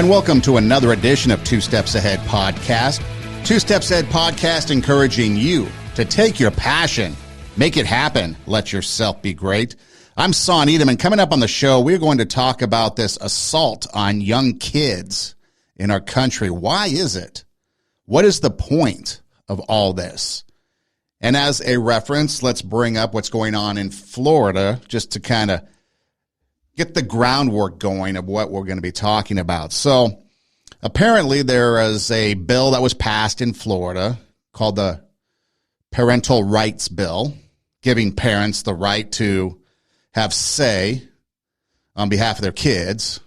And welcome to another edition of Two Steps Ahead Podcast. Two Steps Ahead Podcast encouraging you to take your passion, make it happen, let yourself be great. I'm Son Edom, and coming up on the show, we're going to talk about this assault on young kids in our country. Why is it? What is the point of all this? And as a reference, let's bring up what's going on in Florida just to kind of get the groundwork going of what we're going to be talking about. So apparently there is a bill that was passed in Florida called the Parental Rights Bill, giving parents the right to have say on behalf of their kids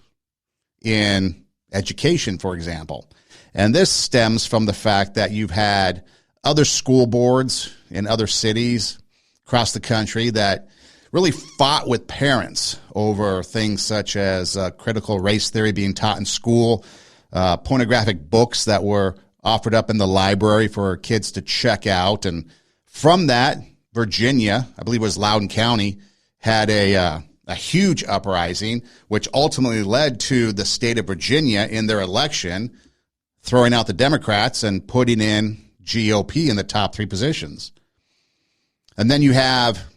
in education, for example. And this stems from the fact that you've had other school boards in other cities across the country that really fought with parents over things such as critical race theory being taught in school, pornographic books that were offered up in the library for kids to check out. And from that, Virginia, I believe it was Loudoun County, had a huge uprising, which ultimately led to the state of Virginia in their election throwing out the Democrats and putting in GOP in the top three positions. And then you have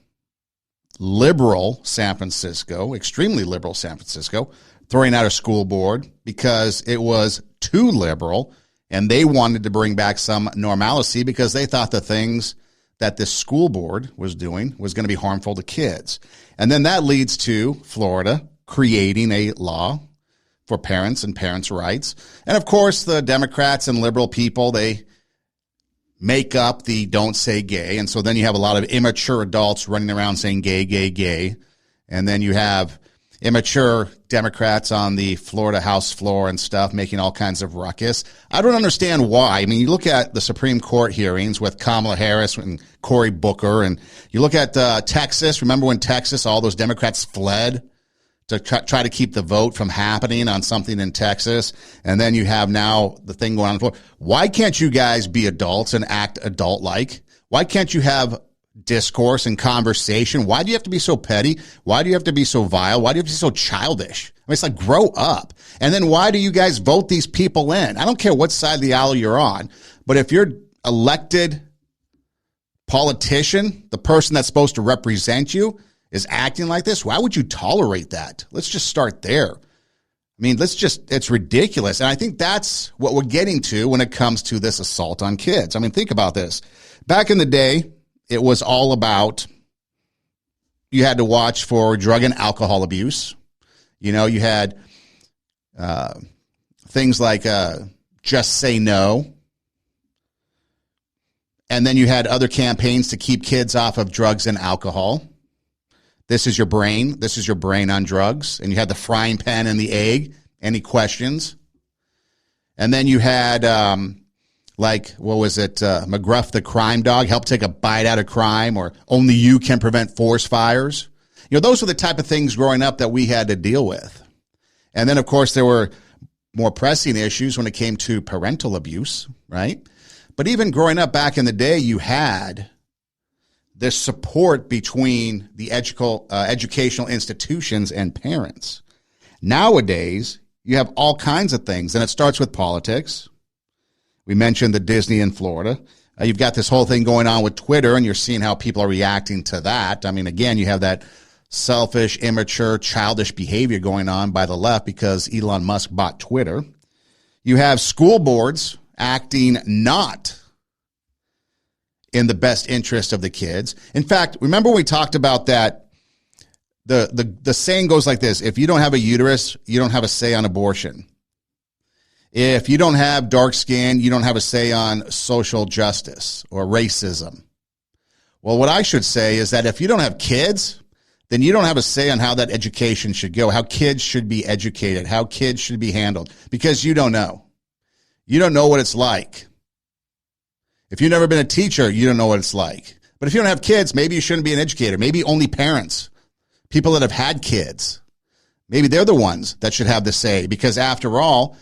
liberal San Francisco, extremely liberal San Francisco, throwing out a school board because it was too liberal and they wanted to bring back some normalcy because they thought the things that this school board was doing was going to be harmful to kids. And then that leads to Florida creating a law for parents and parents' rights. And of course, the Democrats and liberal people, they make up the don't say gay. And so then you have a lot of immature adults running around saying gay, gay, gay. And then you have immature Democrats on the Florida House floor and stuff making all kinds of ruckus. I don't understand why. I mean, you look at the Supreme Court hearings with Kamala Harris and Cory Booker, and you look at Texas. Remember when Texas, all those Democrats fled to try to keep the vote from happening on something in Texas. And then you have now the thing going on in Florida. Why can't you guys be adults and act adult-like? Why can't you have discourse and conversation? Why do you have to be so petty? Why do you have to be so vile? Why do you have to be so childish? I mean, it's like, grow up. And then why do you guys vote these people in? I don't care what side of the aisle you're on, but if you're elected politician, the person that's supposed to represent you, is acting like this, why would you tolerate that? Let's just start there. I mean, it's ridiculous. And I think that's what we're getting to when it comes to this assault on kids. I mean, think about this. Back in the day, it was all about, you had to watch for drug and alcohol abuse. You know, you had things like Just Say No. And then you had other campaigns to keep kids off of drugs and alcohol. This is your brain. This is your brain on drugs. And you had the frying pan and the egg. Any questions? And then you had, McGruff the crime dog, help take a bite out of crime, or only you can prevent forest fires. You know, those were the type of things growing up that we had to deal with. And then, of course, there were more pressing issues when it came to parental abuse, right? But even growing up back in the day, you had this support between the educational institutions and parents. Nowadays, you have all kinds of things, and it starts with politics. We mentioned the Disney in Florida. You've got this whole thing going on with Twitter, and you're seeing how people are reacting to that. I mean, again, you have that selfish, immature, childish behavior going on by the left because Elon Musk bought Twitter. You have school boards acting not in the best interest of the kids. In fact, remember we talked about that, the saying goes like this: if you don't have a uterus, you don't have a say on abortion. If you don't have dark skin, you don't have a say on social justice or racism. Well, what I should say is that if you don't have kids, then you don't have a say on how that education should go, how kids should be educated, how kids should be handled, because you don't know. You don't know what it's like. If you've never been a teacher, you don't know what it's like. But if you don't have kids, maybe you shouldn't be an educator. Maybe only parents, people that have had kids, maybe they're the ones that should have the say, because after all,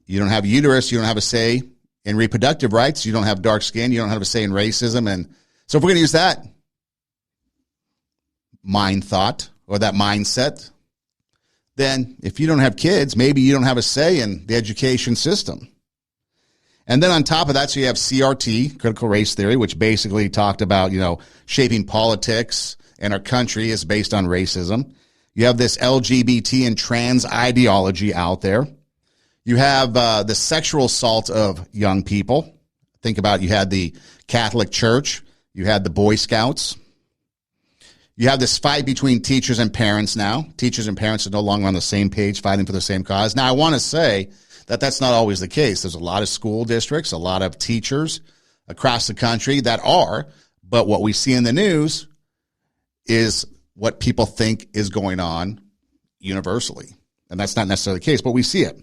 you don't have a uterus, you don't have a say in reproductive rights, you don't have dark skin, you don't have a say in racism. And so if we're going to use that mind thought or that mindset, then if you don't have kids, maybe you don't have a say in the education system. And then on top of that, so you have CRT, critical race theory, which basically talked about, shaping politics in our country is based on racism. You have this LGBT and trans ideology out there. You have the sexual assault of young people. Think about, you had the Catholic Church. You had the Boy Scouts. You have this fight between teachers and parents now. Teachers and parents are no longer on the same page fighting for the same cause. Now, I want to say that that's not always the case. There's a lot of school districts, a lot of teachers across the country that are, but what we see in the news is what people think is going on universally. And that's not necessarily the case, but we see it.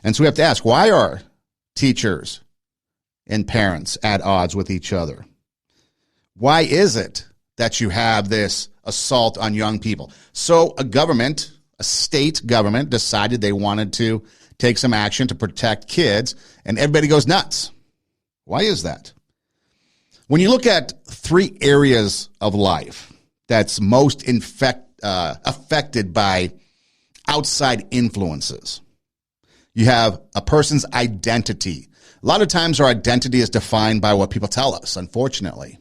And so we have to ask, why are teachers and parents at odds with each other? Why is it that you have this assault on young people? So a state government decided they wanted to take some action to protect kids, and everybody goes nuts. Why is that? When you look at 3 areas of life that's most affected by outside influences, you have a person's identity. A lot of times our identity is defined by what people tell us, unfortunately.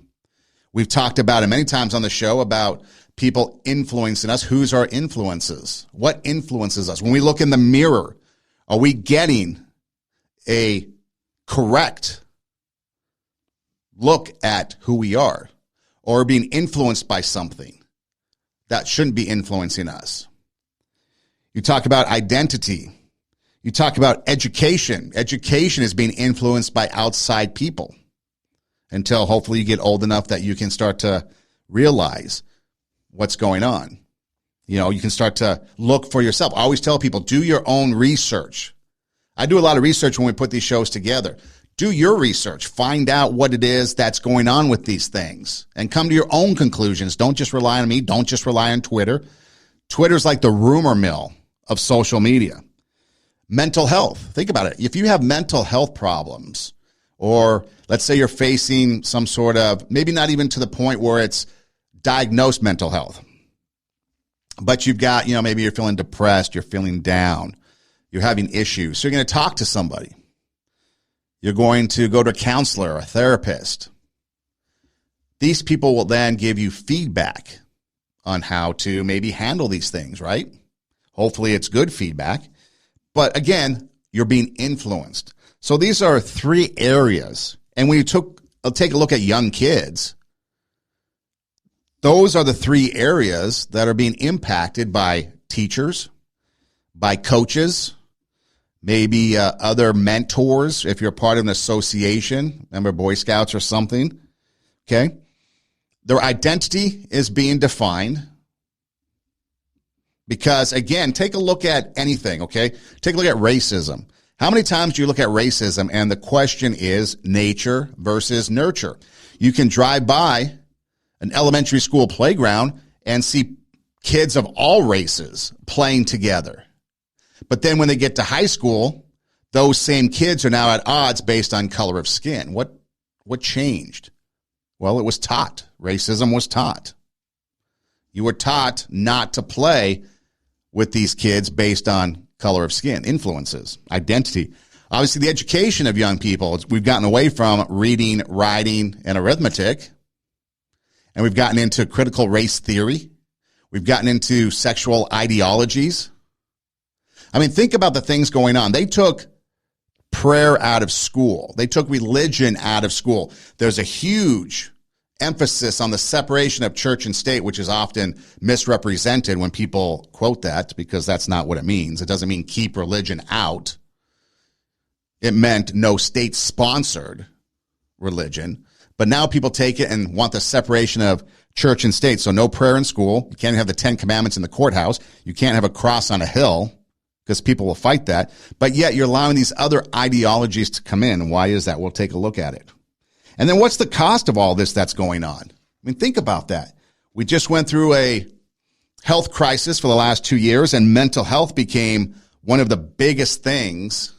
We've talked about it many times on the show about people influencing us. Who's our influences? What influences us? When we look in the mirror, are we getting a correct look at who we are, or being influenced by something that shouldn't be influencing us? You talk about identity. You talk about education. Education is being influenced by outside people until hopefully you get old enough that you can start to realize what's going on. You can start to look for yourself. I always tell people, do your own research. I do a lot of research when we put these shows together. Do your research. Find out what it is that's going on with these things and come to your own conclusions. Don't just rely on me. Don't just rely on Twitter. Twitter's like the rumor mill of social media. Mental health. Think about it. If you have mental health problems, or let's say you're facing some sort of, maybe not even to the point where it's diagnosed mental health, but you've got, maybe you're feeling depressed, you're feeling down, you're having issues. So you're going to talk to somebody. You're going to go to a counselor, a therapist. These people will then give you feedback on how to maybe handle these things, right? Hopefully it's good feedback. But again, you're being influenced. So these are 3 areas. And when you take a look at young kids, those are the 3 areas that are being impacted by teachers, by coaches, maybe other mentors, if you're part of an association, remember Boy Scouts or something, okay? Their identity is being defined because, again, take a look at anything, okay? Take a look at racism. How many times do you look at racism and the question is nature versus nurture? You can drive by an elementary school playground and see kids of all races playing together. But then when they get to high school, those same kids are now at odds based on color of skin. What changed? Well, it was taught. Racism was taught. You were taught not to play with these kids based on color of skin, influences, identity. Obviously, the education of young people, we've gotten away from reading, writing, and arithmetic, and we've gotten into critical race theory. We've gotten into sexual ideologies. I mean, think about the things going on. They took prayer out of school. They took religion out of school. There's a huge emphasis on the separation of church and state, which is often misrepresented when people quote that, because that's not what it means. It doesn't mean keep religion out. It meant no state-sponsored religion. But now people take it and want the separation of church and state. So no prayer in school. You can't have the 10 Commandments in the courthouse. You can't have a cross on a hill because people will fight that. But yet you're allowing these other ideologies to come in. Why is that? We'll take a look at it. And then what's the cost of all this that's going on? I mean, think about that. We just went through a health crisis for the last 2 years, and mental health became one of the biggest things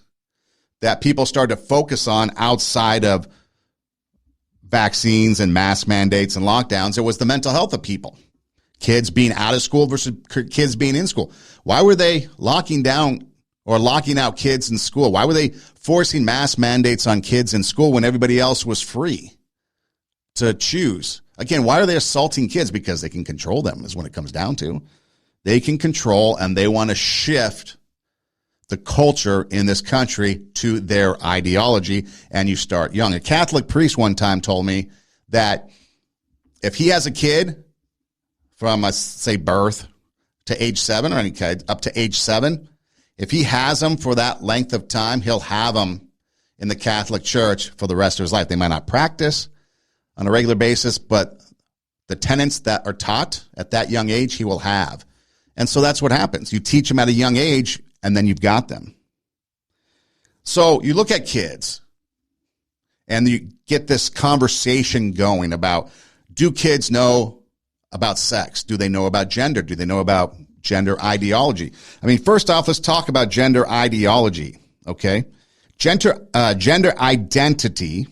that people started to focus on outside of vaccines and mask mandates and lockdowns. It was the mental health of people. Kids being out of school versus kids being in school. Why were they locking down or locking out kids in school? Why were they forcing mask mandates on kids in school when everybody else was free to choose? Again, why are they assaulting kids? Because they can control them is what it comes down to. They can control, and they want to shift the culture in this country to their ideology, and you start young. A Catholic priest one time told me that if he has a kid from, say, birth to age 7, or any kid up to age 7, if he has them for that length of time, he'll have them in the Catholic Church for the rest of his life. They might not practice on a regular basis, but the tenets that are taught at that young age, he will have. And so that's what happens. You teach them at a young age, and then you've got them. So you look at kids, and you get this conversation going about, do kids know about sex? Do they know about gender? Do they know about gender ideology? I mean, first off, let's talk about gender ideology, okay? Gender identity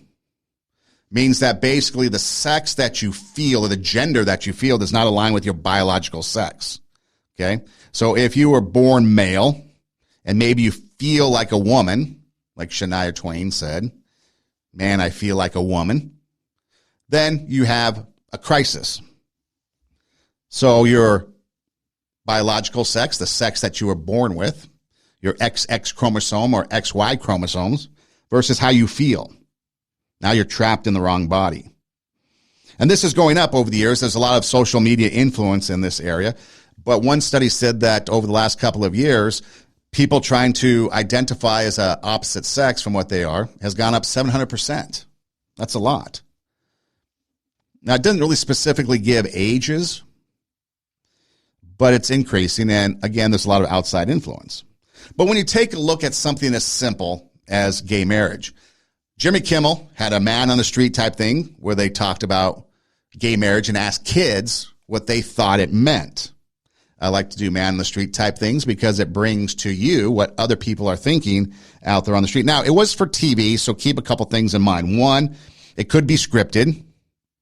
means that basically the sex that you feel or the gender that you feel does not align with your biological sex. Okay, so if you were born male and maybe you feel like a woman, like Shania Twain said, man, I feel like a woman, then you have a crisis. So your biological sex, the sex that you were born with, your XX chromosome or XY chromosomes, versus how you feel. Now you're trapped in the wrong body. And this is going up over the years. There's a lot of social media influence in this area. But one study said that over the last couple of years, people trying to identify as an opposite sex from what they are has gone up 700%. That's a lot. Now, it doesn't really specifically give ages, but it's increasing. And again, there's a lot of outside influence. But when you take a look at something as simple as gay marriage, Jimmy Kimmel had a man on the street type thing where they talked about gay marriage and asked kids what they thought it meant. I like to do man on the street type things because it brings to you what other people are thinking out there on the street. Now, it was for TV, so keep a couple things in mind. One, it could be scripted,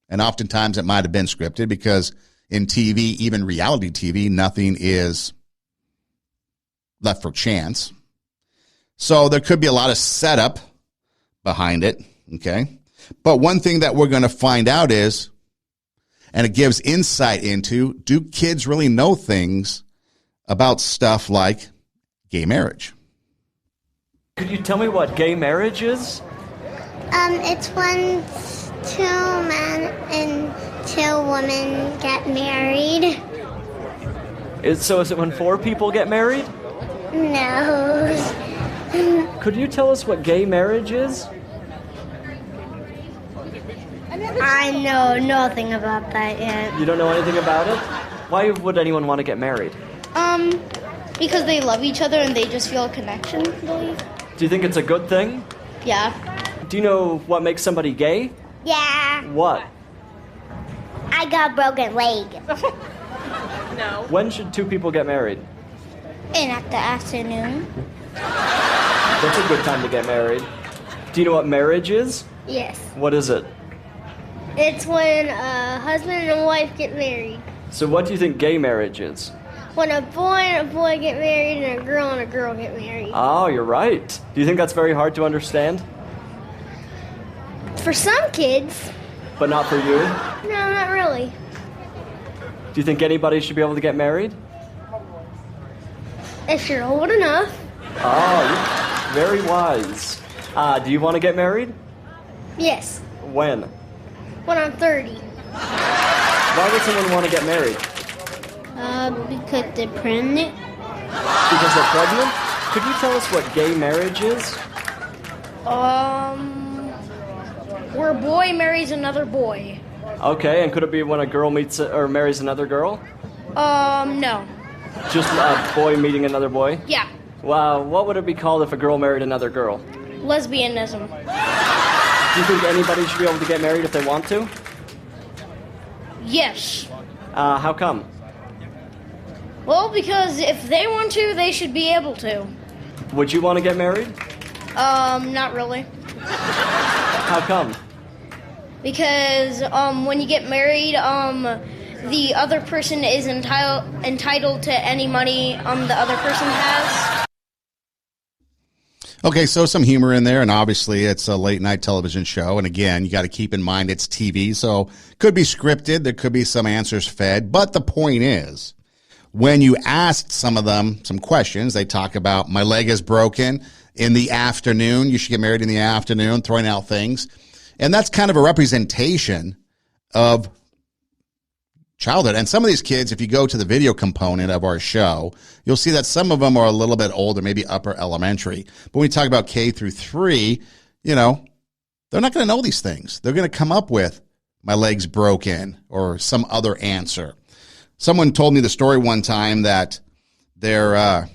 and oftentimes it might have been scripted because in TV, even reality TV, nothing is left for chance. So there could be a lot of setup behind it, okay? But one thing that we're going to find out is, and it gives insight into, do kids really know things about stuff like gay marriage? Could you tell me what gay marriage is? It's when 2 men and 2 women get married. Is it when 4 people get married? No. Could you tell us what gay marriage is? I know nothing about that yet. You don't know anything about it? Why would anyone want to get married? Because they love each other and they just feel a connection, I believe. Do you think it's a good thing? Yeah. Do you know what makes somebody gay? Yeah. What? I got a broken leg. No. When should 2 people get married? And at the afternoon. That's a good time to get married. Do you know what marriage is? Yes. What is it? It's when a husband and a wife get married. So what do you think gay marriage is? When a boy and a boy get married and a girl get married. Oh, you're right. Do you think that's very hard to understand? For some kids. But not for you? No, not really. Do you think anybody should be able to get married? If you're old enough. Oh, you're very wise. Do you want to get married? Yes. When? When I'm 30. Why would someone want to get married? Because they're pregnant. Because they're pregnant? Could you tell us what gay marriage is? Where a boy marries another boy. Okay, and could it be when a girl meets or marries another girl? No. Just a boy meeting another boy? Yeah. Wow, what would it be called if a girl married another girl? Lesbianism. Do you think anybody should be able to get married if they want to? Yes. How come? Well, because if they want to, they should be able to. Would you want to get married? Not really. How come? Because, when you get married, the other person is entitled to any money the other person has. Okay, so some humor in there, and obviously it's a late-night television show. And again, you got to keep in mind it's TV, so could be scripted. There could be some answers fed. But the point is, when you asked some of them some questions, they talk about, my leg is broken in the afternoon. You should get married in the afternoon, throwing out things. And that's kind of a representation of childhood. And some of these kids, if you go to the video component of our show, you'll see that some of them are a little bit older, maybe upper elementary. But when we talk about K through 3, they're not going to know these things. They're going to come up with, my leg's broken, or some other answer. Someone told me the story one time that their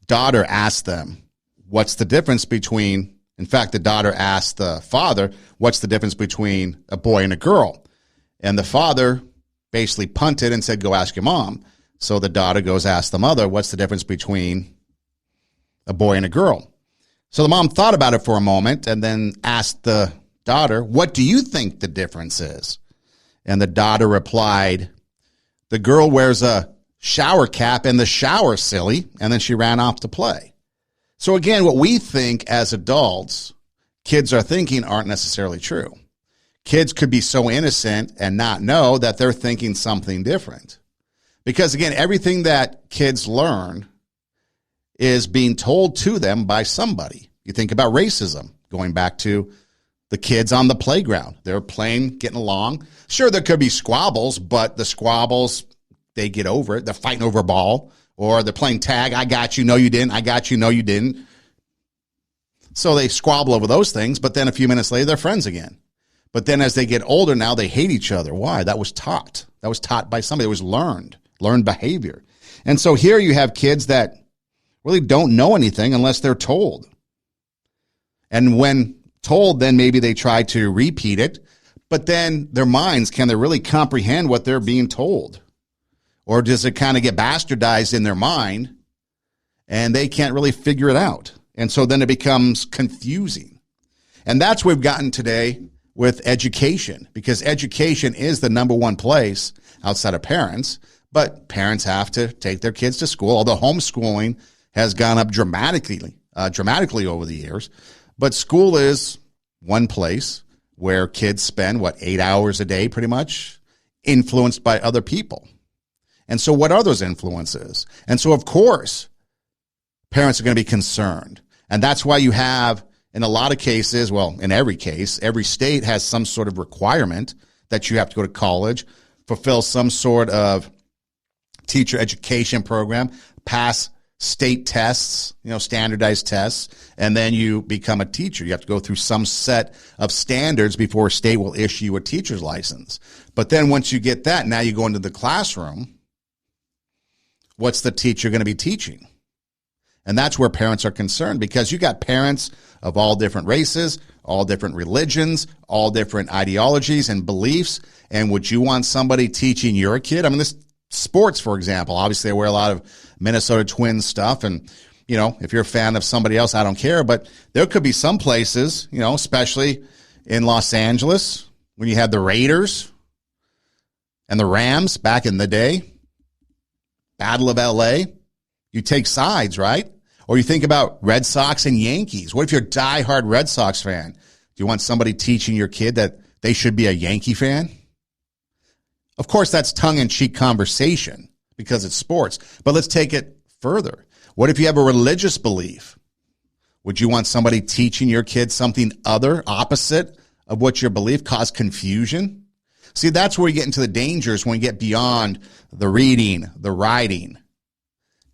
daughter asked them, what's the difference between, in fact, the daughter asked the father, what's the difference between a boy and a girl? And the father basically punted and said, go ask your mom. So the daughter goes ask the mother, what's the difference between a boy and a girl? So the mom thought about it for a moment and then asked the daughter, what do you think the difference is? And the daughter replied, the girl wears a shower cap in the shower, silly. And then she ran off to play. So again, what we think as adults, kids are thinking aren't necessarily true. Kids could be so innocent and not know that they're thinking something different. Because again, everything that kids learn is being told to them by somebody. You think about racism, going back to the kids on the playground. They're playing, getting along. Sure, there could be squabbles, but the squabbles, they get over it. They're fighting over a ball, or they're playing tag. I got you, no you didn't. I got you, no you didn't. So they squabble over those things, but then a few minutes later, they're friends again. But then as they get older, now they hate each other. Why? That was taught. That was taught by somebody. It was learned behavior. And so here you have kids that really don't know anything unless they're told. And when told, then maybe they try to repeat it. But then their minds, can they really comprehend what they're being told? Or does it kind of get bastardized in their mind and they can't really figure it out? And so then it becomes confusing. And that's where we've gotten today with education, because education is the number one place outside of parents, but parents have to take their kids to school, although homeschooling has gone up dramatically over the years. But school is one place where kids spend, 8 hours a day pretty much, influenced by other people. And so what are those influences? And so, of course, parents are going to be concerned. And that's why you have, in a lot of cases, well, in every case, every state has some sort of requirement that you have to go to college, fulfill some sort of teacher education program, pass state tests, standardized tests, and then you become a teacher. You have to go through some set of standards before a state will issue you a teacher's license. But then once you get that, now you go into the classroom. What's the teacher going to be teaching? And that's where parents are concerned, because you got parents of all different races, all different religions, all different ideologies and beliefs. And would you want somebody teaching your kid? I mean, this sports, for example, obviously I wear a lot of Minnesota Twins stuff. And, if you're a fan of somebody else, I don't care. But there could be some places, especially in Los Angeles, when you had the Raiders and the Rams back in the day, Battle of LA. You take sides, right? Or you think about Red Sox and Yankees. What if you're a diehard Red Sox fan? Do you want somebody teaching your kid that they should be a Yankee fan? Of course, that's tongue-in-cheek conversation because it's sports. But let's take it further. What if you have a religious belief? Would you want somebody teaching your kid something opposite of what your belief, cause confusion? See, that's where you get into the dangers when you get beyond the reading, the writing.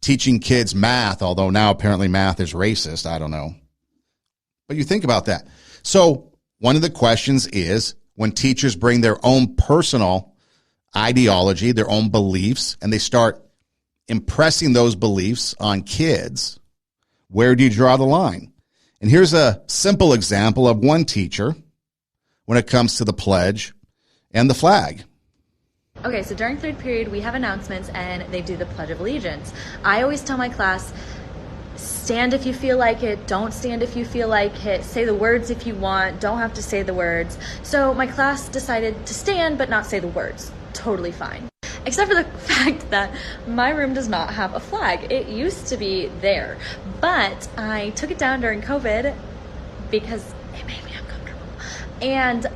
Teaching kids math, although now apparently math is racist. I don't know. But you think about that. So one of the questions is, when teachers bring their own personal ideology, their own beliefs, and they start impressing those beliefs on kids, where do you draw the line? And here's a simple example of one teacher when it comes to the pledge and the flag. Okay, so during third period, we have announcements and they do the Pledge of Allegiance. I always tell my class, stand if you feel like it, don't stand if you feel like it, say the words if you want, don't have to say the words. So my class decided to stand but not say the words. totally fine. Except for the fact that my room does not have a flag. It used to be there, but I took it down during COVID because it made me uncomfortable. And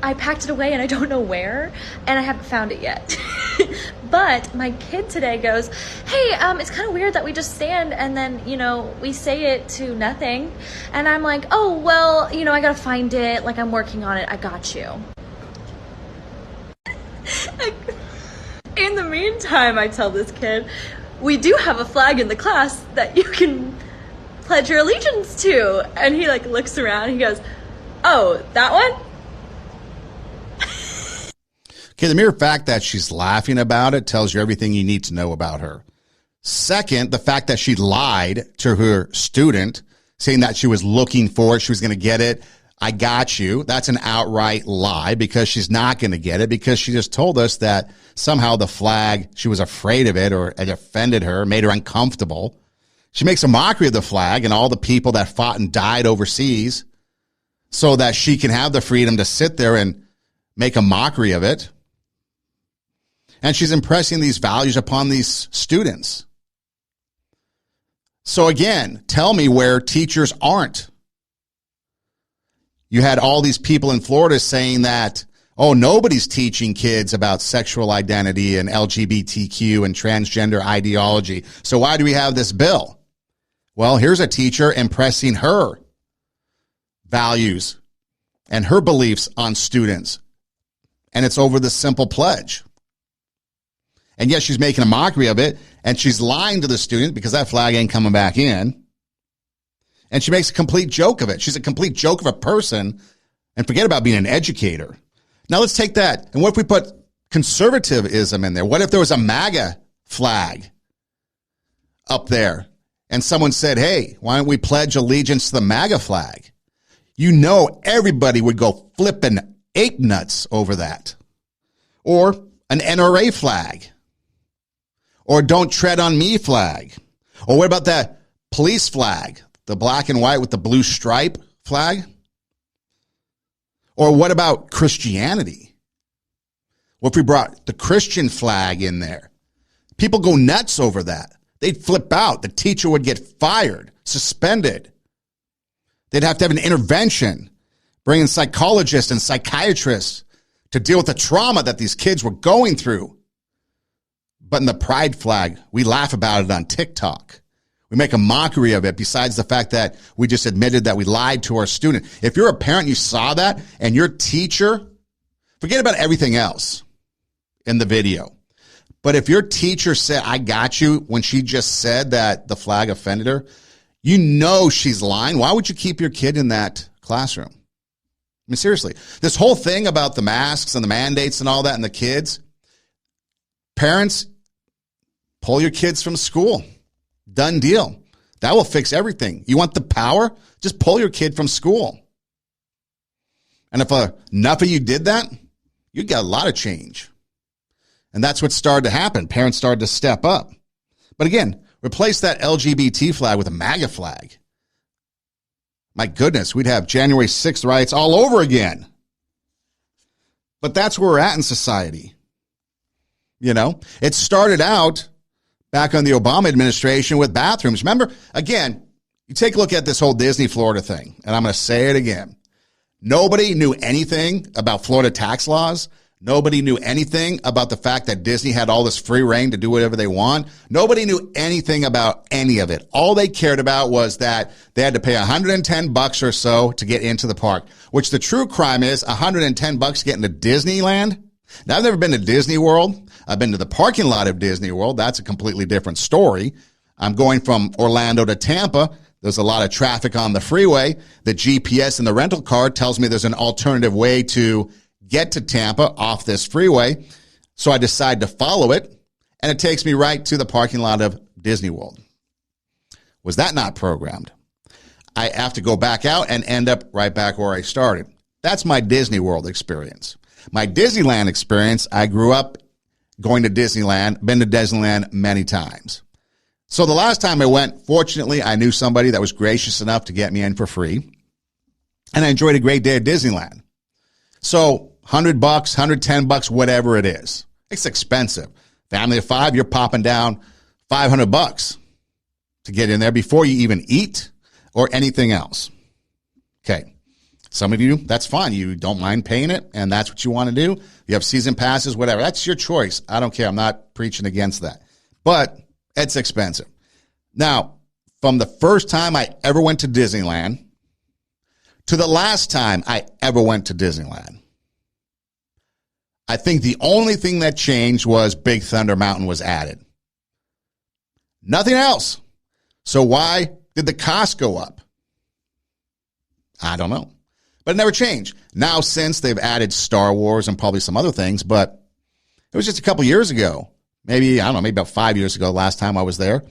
I packed it away and I don't know where, and I haven't found it yet. But my kid today goes, hey, it's kind of weird that we just stand and then, we say it to nothing. And I'm like, oh, well, I gotta find it. Like, I'm working on it. I got you. In the meantime, I tell this kid, we do have a flag in the class that you can pledge your allegiance to. And he looks around and he goes, oh, that one? Okay, the mere fact that she's laughing about it tells you everything you need to know about her. Second, the fact that she lied to her student, saying that she was looking for it, she was going to get it. I got you. That's an outright lie because she's not going to get it because she just told us that somehow the flag, she was afraid of it or it offended her, made her uncomfortable. She makes a mockery of the flag and all the people that fought and died overseas so that she can have the freedom to sit there and make a mockery of it. And she's impressing these values upon these students. So again, tell me where teachers aren't. You had all these people in Florida saying that, oh, nobody's teaching kids about sexual identity and LGBTQ and transgender ideology. So why do we have this bill? Well, here's a teacher impressing her values and her beliefs on students. And it's over the simple pledge. And yet she's making a mockery of it, and she's lying to the student because that flag ain't coming back in. And she makes a complete joke of it. She's a complete joke of a person, and forget about being an educator. Now let's take that. And what if we put conservatism in there? What if there was a MAGA flag up there, and someone said, hey, why don't we pledge allegiance to the MAGA flag? Everybody would go flipping ape nuts over that. Or an NRA flag. Or don't tread on me flag. Or what about that police flag? The black and white with the blue stripe flag? Or what about Christianity? What if we brought the Christian flag in there? People go nuts over that. They'd flip out. The teacher would get fired, suspended. They'd have to have an intervention, bring in psychologists and psychiatrists to deal with the trauma that these kids were going through. But in the pride flag, we laugh about it on TikTok. We make a mockery of it besides the fact that we just admitted that we lied to our student. If you're a parent, you saw that, and your teacher, forget about everything else in the video. But if your teacher said, I got you, when she just said that the flag offended her, she's lying. Why would you keep your kid in that classroom? I mean, seriously, this whole thing about the masks and the mandates and all that and the kids, parents, pull your kids from school. Done deal. That will fix everything. You want the power? Just pull your kid from school. And if enough of you did that, you'd get a lot of change. And that's what started to happen. Parents started to step up. But again, replace that LGBT flag with a MAGA flag. My goodness, we'd have January 6th riots all over again. But that's where we're at in society. It started out back on the Obama administration with bathrooms. Remember, again, you take a look at this whole Disney Florida thing, and I'm going to say it again. Nobody knew anything about Florida tax laws. Nobody knew anything about the fact that Disney had all this free reign to do whatever they want. Nobody knew anything about any of it. All they cared about was that they had to pay $110 or so to get into the park, which the true crime is $110 to get into Disneyland. Now, I've never been to Disney World. I've been to the parking lot of Disney World. That's a completely different story. I'm going from Orlando to Tampa. There's a lot of traffic on the freeway. The GPS in the rental car tells me there's an alternative way to get to Tampa off this freeway. So I decide to follow it, and it takes me right to the parking lot of Disney World. Was that not programmed? I have to go back out and end up right back where I started. That's my Disney World experience. My Disneyland experience, I grew up going to Disneyland, been to Disneyland many times. So the last time I went, fortunately, I knew somebody that was gracious enough to get me in for free, and I enjoyed a great day at Disneyland. So $100, $110, whatever it is. It's expensive. Family of 5, you're popping down $500 to get in there before you even eat or anything else. Okay. Some of you, that's fine. You don't mind paying it, and that's what you want to do. You have season passes, whatever. That's your choice. I don't care. I'm not preaching against that. But it's expensive. Now, from the first time I ever went to Disneyland to the last time I ever went to Disneyland, I think the only thing that changed was Big Thunder Mountain was added. Nothing else. So why did the cost go up? I don't know. But it never changed. Now, since they've added Star Wars and probably some other things, but it was just a couple years ago. Maybe, I don't know, maybe about 5 years ago, last time I was there.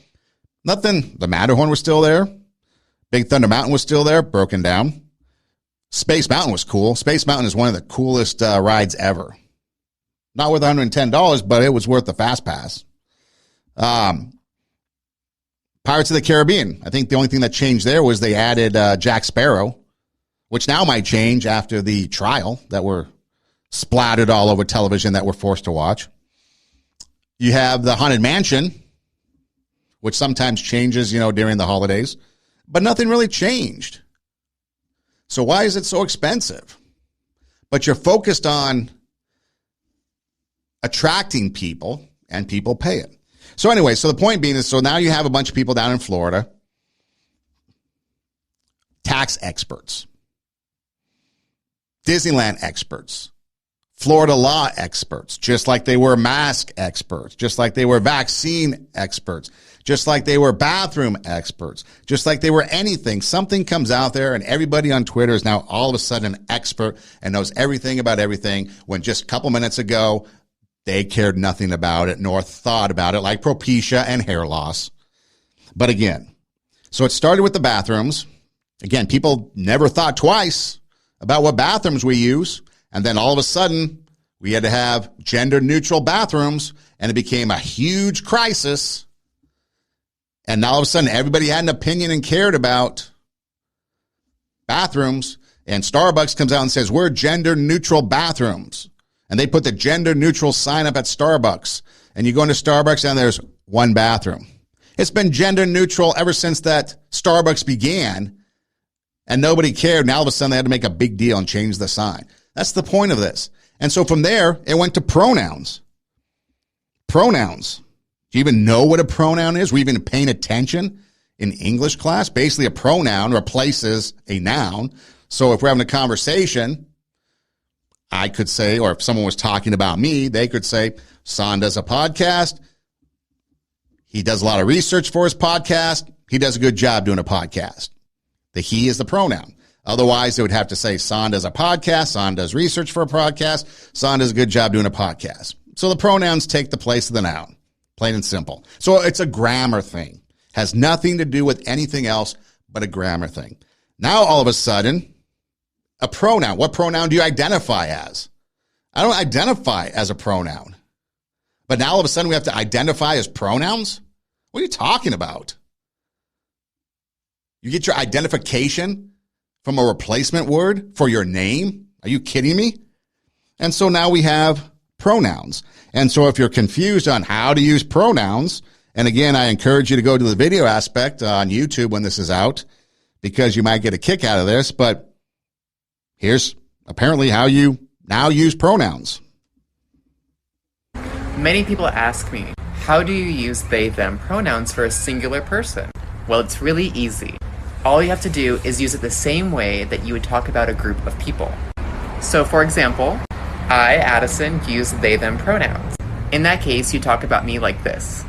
Nothing. The Matterhorn was still there. Big Thunder Mountain was still there, broken down. Space Mountain was cool. Space Mountain is one of the coolest rides ever. Not worth $110, but it was worth the Fast Pass. Pirates of the Caribbean. I think the only thing that changed there was they added Jack Sparrow, which now might change after the trial that were splattered all over television that we're forced to watch. You have the Haunted Mansion, which sometimes changes, during the holidays. But nothing really changed. So why is it so expensive? But you're focused on attracting people, and people pay it. So anyway, so the point being is, so now you have a bunch of people down in Florida, tax experts, Disneyland experts, Florida law experts, just like they were mask experts, just like they were vaccine experts, just like they were bathroom experts, just like they were anything. Something comes out there and everybody on Twitter is now all of a sudden an expert and knows everything about everything, when just a couple minutes ago, they cared nothing about it nor thought about it, like Propecia and hair loss. But again, so it started with the bathrooms. Again, people never thought twice about what bathrooms we use. And then all of a sudden, we had to have gender-neutral bathrooms, and it became a huge crisis. And now all of a sudden, everybody had an opinion and cared about bathrooms. And Starbucks comes out and says, we're gender-neutral bathrooms. And they put the gender-neutral sign up at Starbucks. And you go into Starbucks, and there's one bathroom. It's been gender-neutral ever since that Starbucks began, and nobody cared. Now all of a sudden, they had to make a big deal and change the sign. That's the point of this. And so from there, it went to pronouns. Pronouns. Do you even know what a pronoun is? Were you even paying attention in English class? Basically, a pronoun replaces a noun. So if we're having a conversation, I could say, or if someone was talking about me, they could say, Son does a podcast. He does a lot of research for his podcast. He does a good job doing a podcast. The he is the pronoun. Otherwise, they would have to say, Son does a podcast. Son does research for a podcast. Son does a good job doing a podcast. So the pronouns take the place of the noun, plain and simple. So it's a grammar thing. Has nothing to do with anything else but a grammar thing. Now, all of a sudden, a pronoun. What pronoun do you identify as? I don't identify as a pronoun. But now all of a sudden we have to identify as pronouns? What are you talking about? You get your identification from a replacement word for your name? Are you kidding me? And so now we have pronouns. And so if you're confused on how to use pronouns, and again, I encourage you to go to the video aspect on YouTube when this is out, because you might get a kick out of this, but here's apparently how you now use pronouns. Many people ask me, how do you use they, them pronouns for a singular person? Well, it's really easy. All you have to do is use it the same way that you would talk about a group of people. So, for example, I, Addison, use they, them pronouns. In that case, you talk about me like this.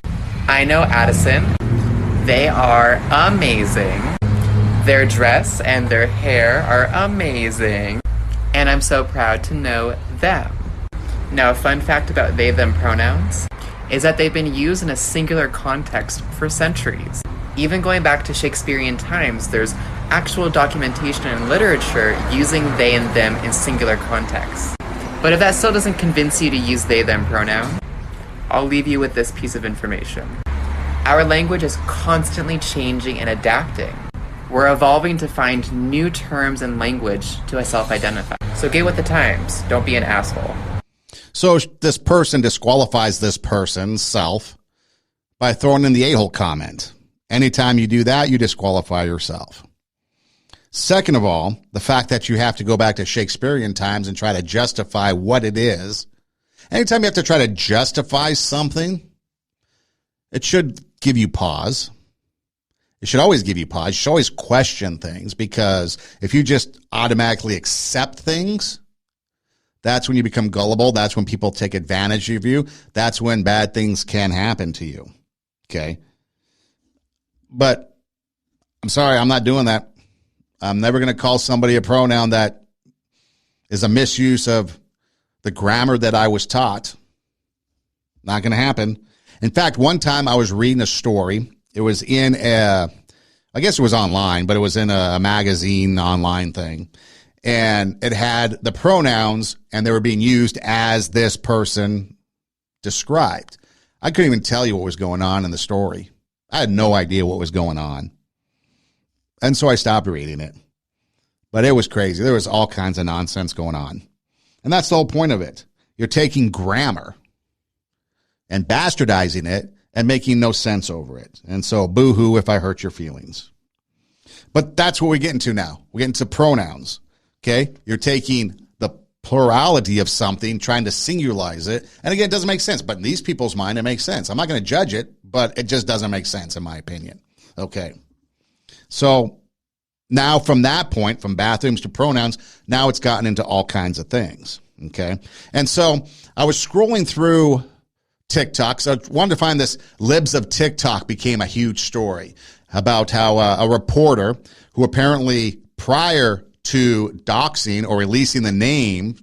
I know Addison. They are amazing. Their dress and their hair are amazing. And I'm so proud to know them. Now, a fun fact about they, them pronouns is that they've been used in a singular context for centuries. Even going back to Shakespearean times, there's actual documentation and literature using they and them in singular contexts. But if that still doesn't convince you to use they, them pronoun, I'll leave you with this piece of information. Our language is constantly changing and adapting. We're evolving to find new terms and language to self-identify. So get with the times. Don't be an asshole. So this person disqualifies this person's self by throwing in the a-hole comment. Anytime you do that, you disqualify yourself. Second of all, the fact that you have to go back to Shakespearean times and try to justify what it is. Anytime you have to try to justify something, it should give you pause. It should always give you pause. You should always question things, because if you just automatically accept things, that's when you become gullible. That's when people take advantage of you. That's when bad things can happen to you. Okay? But I'm sorry, I'm not doing that. I'm never going to call somebody a pronoun that is a misuse of the grammar that I was taught. Not going to happen. In fact, one time I was reading a story. It was in I guess it was online, but it was in a magazine online thing. And it had the pronouns, and they were being used as this person described. I couldn't even tell you what was going on in the story. I had no idea what was going on. And so I stopped reading it. But it was crazy. There was all kinds of nonsense going on. And that's the whole point of it. You're taking grammar and bastardizing it and making no sense over it. And so boo-hoo if I hurt your feelings. But that's what we get into now. We get into pronouns. Okay? You're taking the plurality of something, trying to singularize it. And again, it doesn't make sense. But in these people's mind, it makes sense. I'm not going to judge it, but it just doesn't make sense in my opinion. Okay. So now from that point, from bathrooms to pronouns, now it's gotten into all kinds of things. Okay. And so I was scrolling through TikTok. So I wanted to find this. Libs of Tik Tok became a huge story about how a reporter who apparently prior to doxing or releasing the name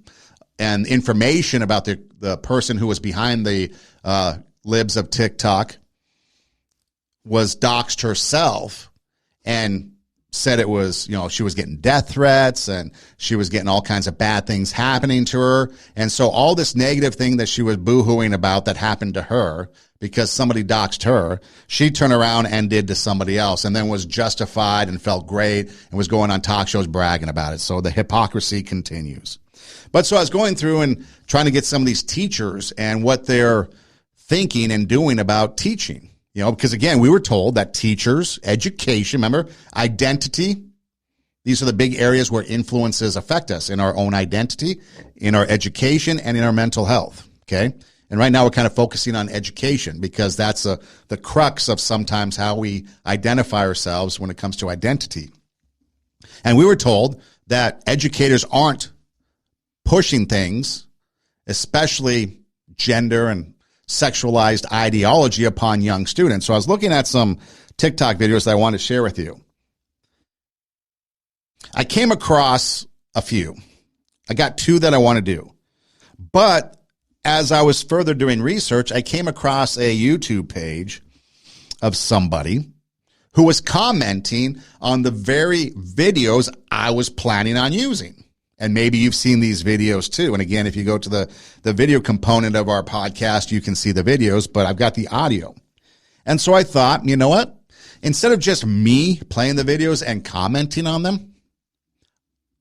and information about the person who was behind the Libs of Tik Tok was doxed herself and said it was, she was getting death threats and she was getting all kinds of bad things happening to her. And so all this negative thing that she was boo-hooing about that happened to her because somebody doxed her, she turned around and did to somebody else and then was justified and felt great and was going on talk shows bragging about it. So the hypocrisy continues. But so I was going through and trying to get some of these teachers and what they're thinking and doing about teaching. Because again, we were told that teachers, education, remember, identity, these are the big areas where influences affect us in our own identity, in our education, and in our mental health, okay? And right now we're kind of focusing on education because that's the crux of sometimes how we identify ourselves when it comes to identity. And we were told that educators aren't pushing things, especially gender and sexualized ideology upon young students. So I was looking at some TikTok videos that I want to share with you. I came across a few. I got two that I want to do. But as I was further doing research, I came across a YouTube page of somebody who was commenting on the very videos I was planning on using. And maybe you've seen these videos too. And again, if you go to the video component of our podcast, you can see the videos, but I've got the audio. And so I thought, you know what? Instead of just me playing the videos and commenting on them,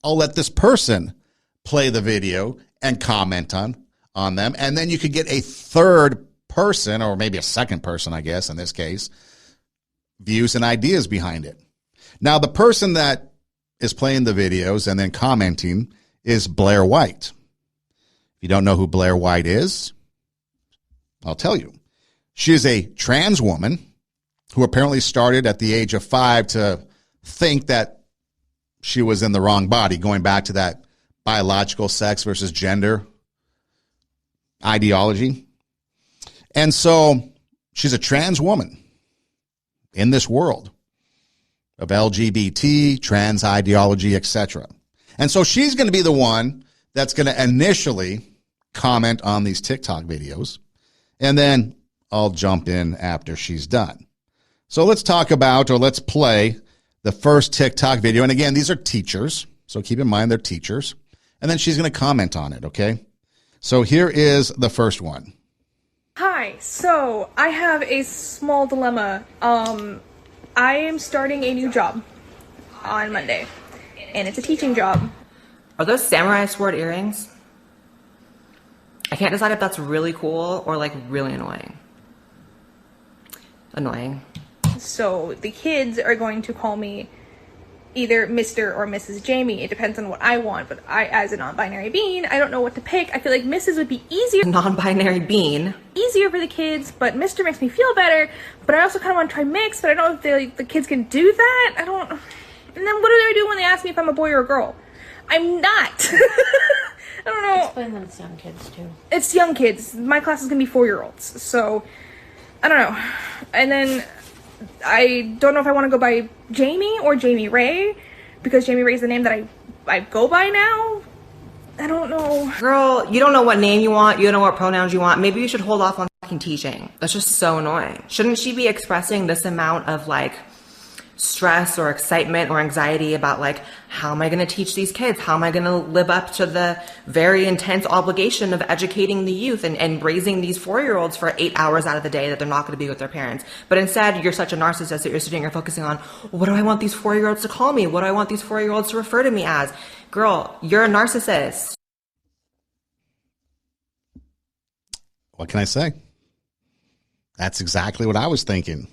I'll let this person play the video and comment on them. And then you could get a third person, or maybe a second person, I guess, in this case, views and ideas behind it. Now, the person that is playing the videos and then commenting is Blair White. If you don't know who Blair White is, I'll tell you. She is a trans woman who apparently started at the age of 5 to think that she was in the wrong body, going back to that biological sex versus gender ideology. And so she's a trans woman in this world of LGBT, trans ideology, etc. And so she's going to be the one that's going to initially comment on these TikTok videos, and then I'll jump in after she's done. So let's talk about, or let's play the first TikTok video. And again, these are teachers, so keep in mind they're teachers. And then she's going to comment on it, okay? So here is the first one. Hi, so I have a small dilemma. I am starting a new job. on Monday, and it's a teaching job. Are those samurai sword earrings? I can't decide if that's really cool or like really annoying. Annoying. So the kids are going to call me either Mr. or Mrs. Jamie. It depends on what I want, but I, as a non-binary being, I don't know what to pick. I feel like Mrs. would be easier. Non-binary being. Easier for the kids, but Mr. makes me feel better. But I also kind of want to try mix, but I don't know if the kids can do that. I don't. And then what do they do when they ask me if I'm a boy or a girl? I'm not. I don't know. Explain that it's young kids too. It's young kids. My class is gonna be 4-year-olds, so I don't know. And then I don't know if I want to go by Jamie or Jamie Ray, because Jamie Ray is the name that I go by now. I don't know. Girl, you don't know what name you want. You don't know what pronouns you want. Maybe you should hold off on fucking teaching. That's just so annoying. Shouldn't she be expressing this amount of like stress or excitement or anxiety about like, how am I going to teach these kids? How am I going to live up to the very intense obligation of educating the youth and raising these 4-year-olds for 8 hours out of the day that they're not going to be with their parents? But instead, you're such a narcissist that you're sitting here focusing on, what do I want these 4-year-olds to call me? What do I want these 4-year-olds to refer to me as? Girl, you're a narcissist. What can I say? That's exactly what I was thinking.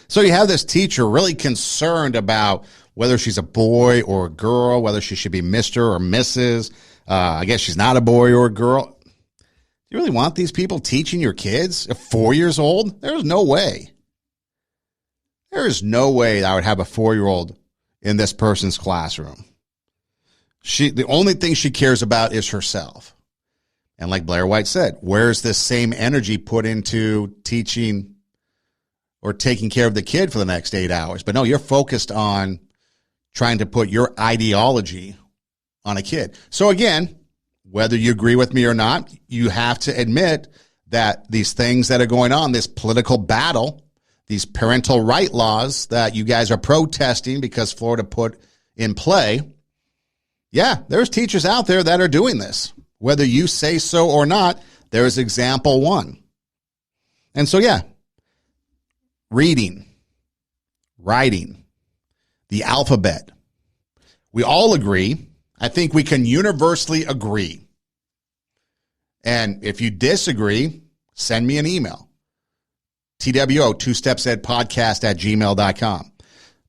So you have this teacher really concerned about whether she's a boy or a girl, whether she should be Mr. or Mrs. I guess she's not a boy or a girl. Do you really want these people teaching your kids at 4 years old? There's no way. There is no way that I would have a 4-year-old in this person's classroom. The only thing she cares about is herself. And like Blair White said, where's this same energy put into teaching or taking care of the kid for the next 8 hours? But no, you're focused on trying to put your ideology on a kid. So again, whether you agree with me or not, you have to admit that these things that are going on, this political battle, these parental right laws that you guys are protesting because Florida put in play, yeah, there's teachers out there that are doing this. Whether you say so or not, there is example one. And so, yeah, reading, writing, the alphabet. We all agree. I think we can universally agree. And if you disagree, send me an email. TWO, twostepsedpodcast@gmail.com.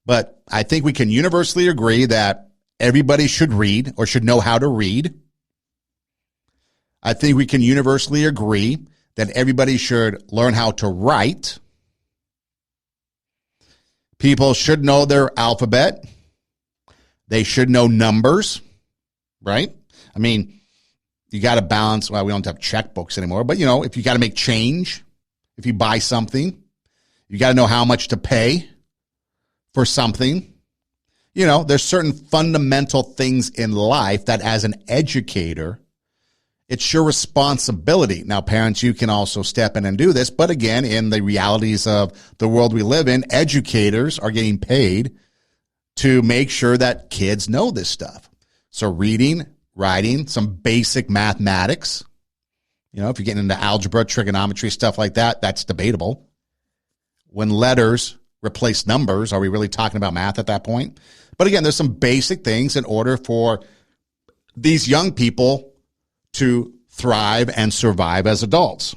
But I think we can universally agree that everybody should read or should know how to read. I think we can universally agree that everybody should learn how to write. People should know their alphabet. They should know numbers, right? I mean, you got to balance. Well, we don't have checkbooks anymore, but, you know, if you got to make change, if you buy something, you got to know how much to pay for something. You know, there's certain fundamental things in life that as an educator, it's your responsibility. Now, parents, you can also step in and do this. But again, in the realities of the world we live in, educators are getting paid to make sure that kids know this stuff. So reading, writing, some basic mathematics. You know, if you're getting into algebra, trigonometry, stuff like that, that's debatable. When letters replace numbers, are we really talking about math at that point? But again, there's some basic things in order for these young people to thrive and survive as adults.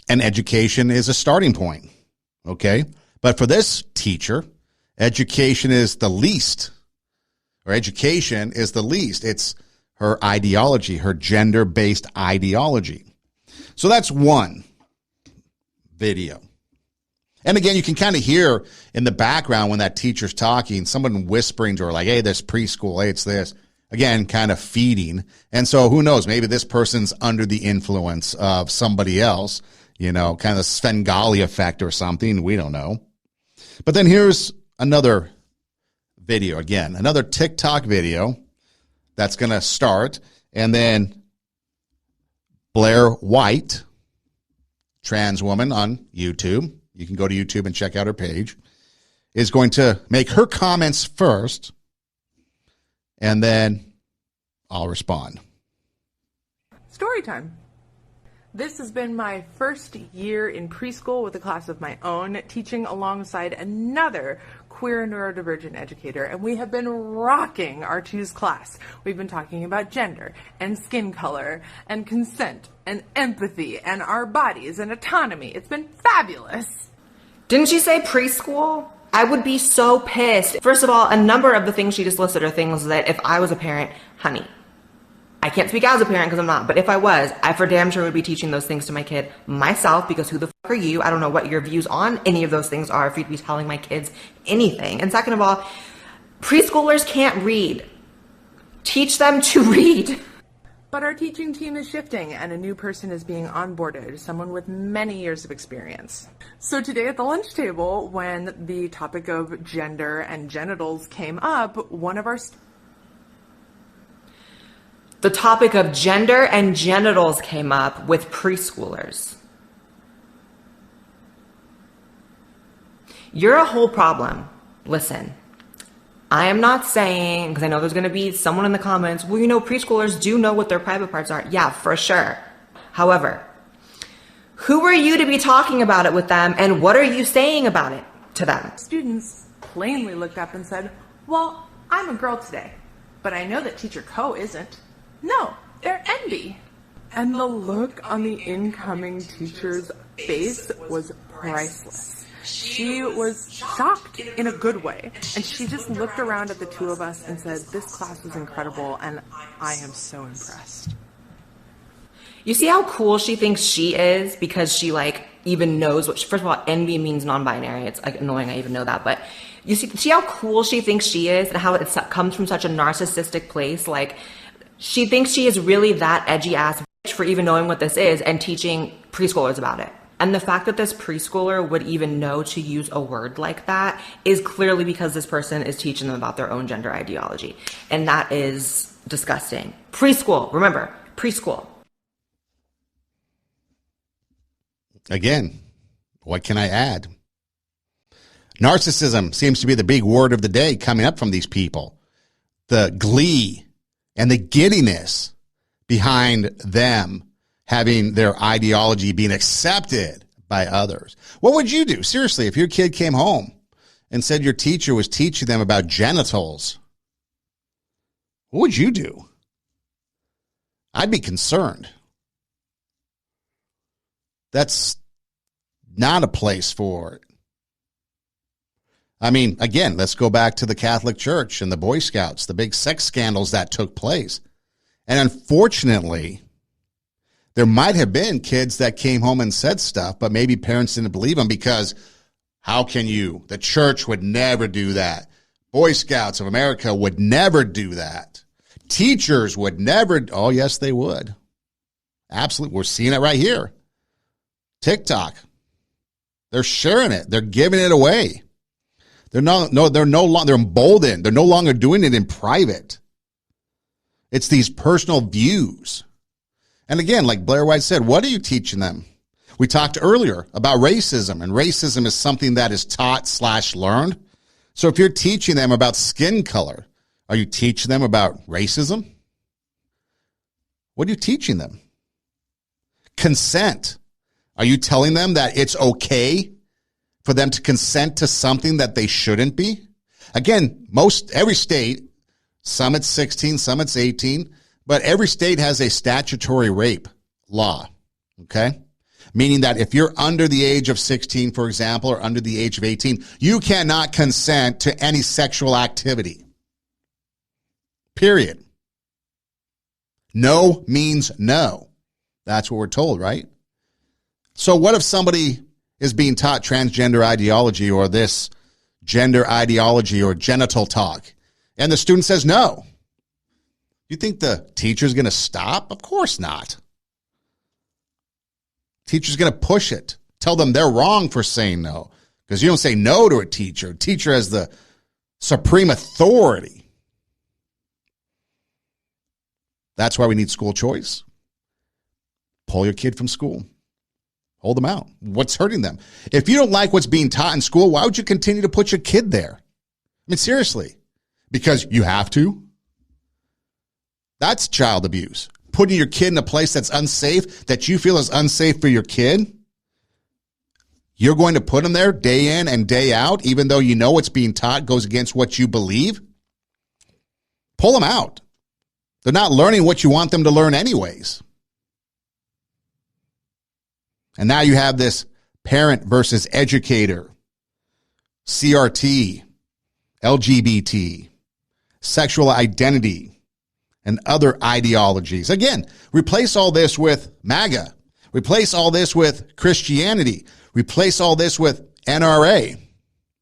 And education is a starting point, okay? But for this teacher, education is the least, or education is the least. It's her ideology, her gender-based ideology. So that's one video. And again, you can kind of hear in the background when that teacher's talking, someone whispering to her like, hey, this preschool, hey, it's this. Again, kind of feeding. And so who knows, maybe this person's under the influence of somebody else, you know, kind of Svengali effect or something. We don't know. But then here's another video again, another TikTok video that's going to start. And then Blair White, trans woman on YouTube, you can go to YouTube and check out her page, is going to make her comments first. And then I'll respond. Story time. This has been my first year in preschool with a class of my own, teaching alongside another queer neurodivergent educator, and we have been rocking our Choose class. We've been talking about gender and skin color and consent and empathy and our bodies and autonomy. It's been fabulous. Didn't she say preschool? I would be so pissed. First of all, a number of the things she just listed are things that if I was a parent, honey, I can't speak as a parent because I'm not, but if I was, I for damn sure would be teaching those things to my kid myself, because who the fuck are you? I don't know what your views on any of those things are if you'd be telling my kids anything. And second of all, preschoolers can't read. Teach them to read. But our teaching team is shifting and a new person is being onboarded, someone with many years of experience. So today at the lunch table, when the topic of gender and genitals came up, the topic of gender and genitals came up with preschoolers. You're a whole problem. Listen, I am not saying, because I know there's going to be someone in the comments, well, you know, preschoolers do know what their private parts are. Yeah, for sure. However, who are you to be talking about it with them, and what are you saying about it to them? Students plainly looked up and said, well, I'm a girl today, but I know that teacher Co isn't. No, they're envy. And the look on the incoming teacher's face was priceless. She was shocked in a good way. And she just looked around at the two of us and said, this class was incredible and I am so impressed. You see how cool she thinks she is because she like even knows what, first of all, envy means non-binary. It's like annoying I even know that, but you see how cool she thinks she is and how it comes from such a narcissistic place. Like, she thinks she is really that edgy ass bitch for even knowing what this is and teaching preschoolers about it. And the fact that this preschooler would even know to use a word like that is clearly because this person is teaching them about their own gender ideology. And that is disgusting. Preschool, remember, preschool. Again, what can I add? Narcissism seems to be the big word of the day coming up from these people. The glee and the giddiness behind them having their ideology being accepted by others. What would you do? Seriously, if your kid came home and said your teacher was teaching them about genitals, what would you do? I'd be concerned. That's not a place for it. I mean, again, let's go back to the Catholic Church and the Boy Scouts, the big sex scandals that took place. And unfortunately, there might have been kids that came home and said stuff, but maybe parents didn't believe them because how can you? The church would never do that. Boy Scouts of America would never do that. Teachers would never. Oh, yes, they would. Absolutely. We're seeing it right here. TikTok. They're sharing it. They're giving it away. They're emboldened. They're no longer doing it in private. It's these personal views. And again, like Blair White said, what are you teaching them? We talked earlier about racism, and racism is something that is taught/learned. So if you're teaching them about skin color, are you teaching them about racism? What are you teaching them? Consent. Are you telling them that it's okay for them to consent to something that they shouldn't be? Again, every state, some it's 16, some it's 18, but every state has a statutory rape law, okay? Meaning that if you're under the age of 16, for example, or under the age of 18, you cannot consent to any sexual activity. Period. No means no. That's what we're told, right? So what if somebody is being taught transgender ideology or this gender ideology or genital talk, and the student says no? You think the teacher's going to stop? Of course not. Teacher's going to push it. Tell them they're wrong for saying no. Because you don't say no to a teacher. A teacher has the supreme authority. That's why we need school choice. Pull your kid from school. Hold them out. What's hurting them? If you don't like what's being taught in school, why would you continue to put your kid there? I mean, seriously. Because you have to? That's child abuse. putting your kid in a place that's unsafe, that you feel is unsafe for your kid, you're going to put them there day in and day out, even though you know what's being taught goes against what you believe? Pull them out. They're not learning what you want them to learn anyways. And now you have this parent versus educator, CRT, LGBT, sexual identity, and other ideologies. Again, replace all this with MAGA. Replace all this with Christianity. Replace all this with NRA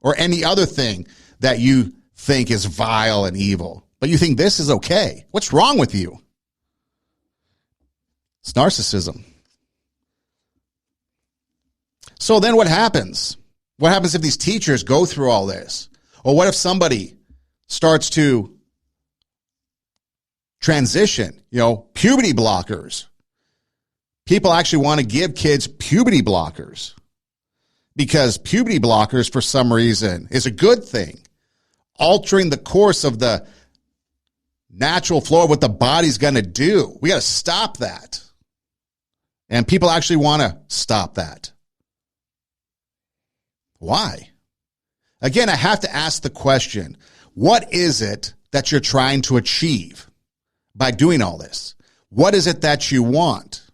or any other thing that you think is vile and evil. But you think this is okay. What's wrong with you? It's narcissism. So then what happens? What happens if these teachers go through all this? Or what if somebody starts to transition, puberty blockers? People actually want to give kids puberty blockers because puberty blockers, for some reason, is a good thing. Altering the course of the natural flow of what the body's going to do. We got to stop that. And people actually want to stop that. Why? Again, I have to ask the question, what is it that you're trying to achieve by doing all this? What is it that you want?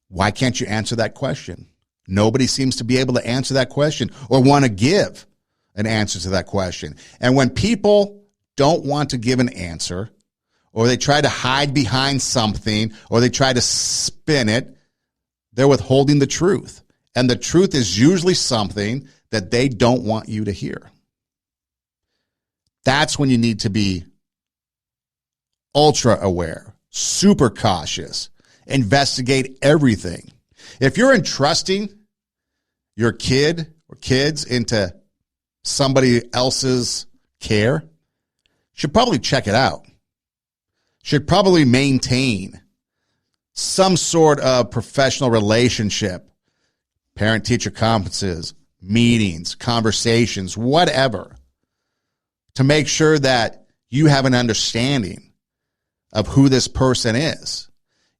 Why can't you answer that question? Nobody seems to be able to answer that question or want to give an answer to that question. And when people don't want to give an answer, or they try to hide behind something, or they try to spin it, they're withholding the truth. And the truth is usually something that they don't want you to hear. That's when you need to be ultra aware, super cautious, investigate everything. If you're entrusting your kid or kids into somebody else's care, should probably check it out. Should probably maintain some sort of professional relationship, parent-teacher conferences, meetings, conversations, whatever, to make sure that you have an understanding of who this person is.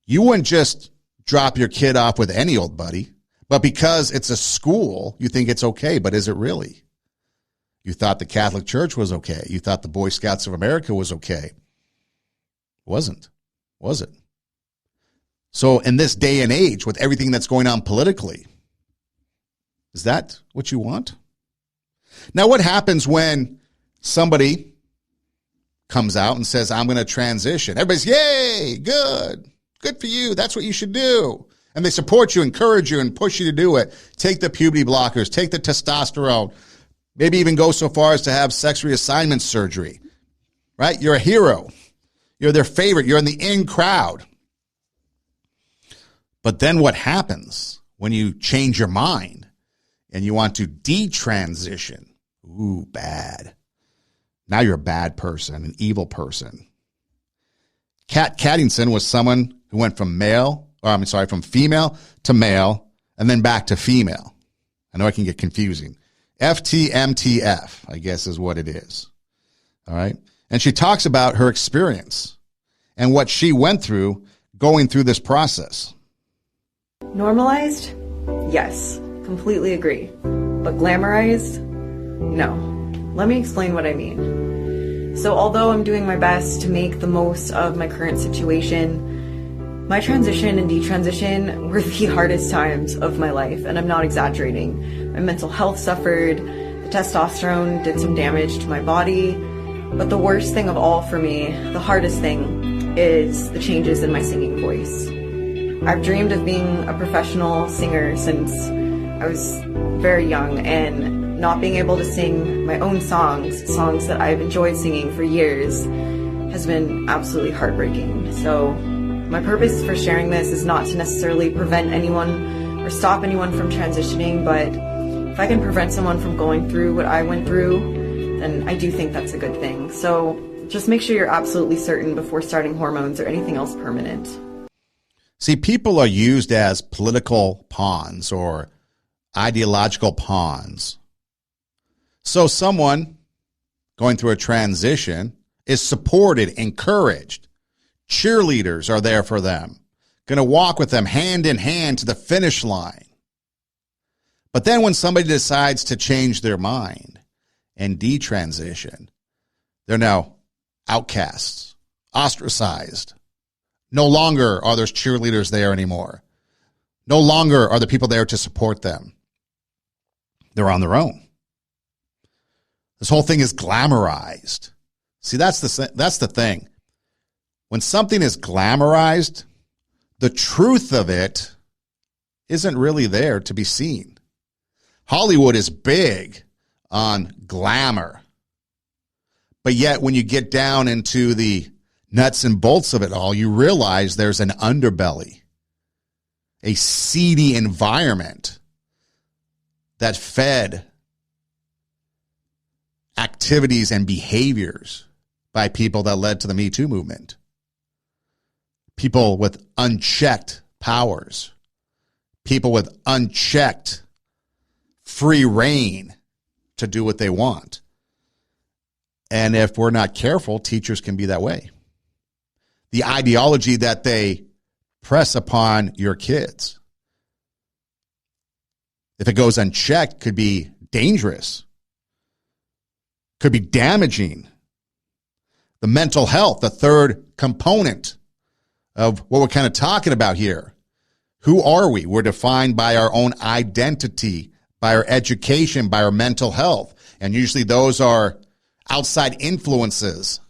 You wouldn't just drop your kid off with any old buddy, but because it's a school, you think it's okay, but is it really? You thought the Catholic Church was okay. You thought the Boy Scouts of America was okay. Wasn't, was it? So in this day and age, with everything that's going on politically, is that what you want? Now, what happens when somebody comes out and says, I'm going to transition? Everybody's, yay, good for you. That's what you should do. And they support you, encourage you, and push you to do it. Take the puberty blockers, take the testosterone, maybe even go so far as to have sex reassignment surgery, right? You're a hero. You're their favorite. You're in the in crowd. But then what happens when you change your mind and you want to detransition? Ooh, bad. Now you're a bad person, an evil person. Kat Caddington was someone who went from from female to male and then back to female. I know it can get confusing. FTMTF, I guess is what it is. All right. And she talks about her experience and what she went through going through this process. Normalized? Yes, completely agree. But glamorized? No. Let me explain what I mean. So although I'm doing my best to make the most of my current situation, my transition and detransition were the hardest times of my life, and I'm not exaggerating. My mental health suffered, the testosterone did some damage to my body, but the worst thing of all for me, the hardest thing, is the changes in my singing voice. I've dreamed of being a professional singer since I was very young, and not being able to sing my own songs that I've enjoyed singing for years, has been absolutely heartbreaking. So my purpose for sharing this is not to necessarily prevent anyone or stop anyone from transitioning, but if I can prevent someone from going through what I went through, then I do think that's a good thing. So just make sure you're absolutely certain before starting hormones or anything else permanent. See, people are used as political pawns or ideological pawns. So someone going through a transition is supported, encouraged, cheerleaders are there for them, going to walk with them hand in hand to the finish line. But then when somebody decides to change their mind and detransition, they're now outcasts, ostracized. No longer are there cheerleaders there anymore. No longer are the people there to support them. They're on their own. This whole thing is glamorized. See, that's the thing. When something is glamorized, the truth of it isn't really there to be seen. Hollywood is big on glamour. But yet when you get down into the nuts and bolts of it all, you realize there's an underbelly, a seedy environment that fed activities and behaviors by people that led to the Me Too movement. People with unchecked powers. People with unchecked free reign to do what they want. And if we're not careful, teachers can be that way. The ideology that they press upon your kids, if it goes unchecked, could be dangerous, could be damaging. The mental health, the third component of what we're kind of talking about here. Who are we? We're defined by our own identity, by our education, by our mental health. And usually those are outside influences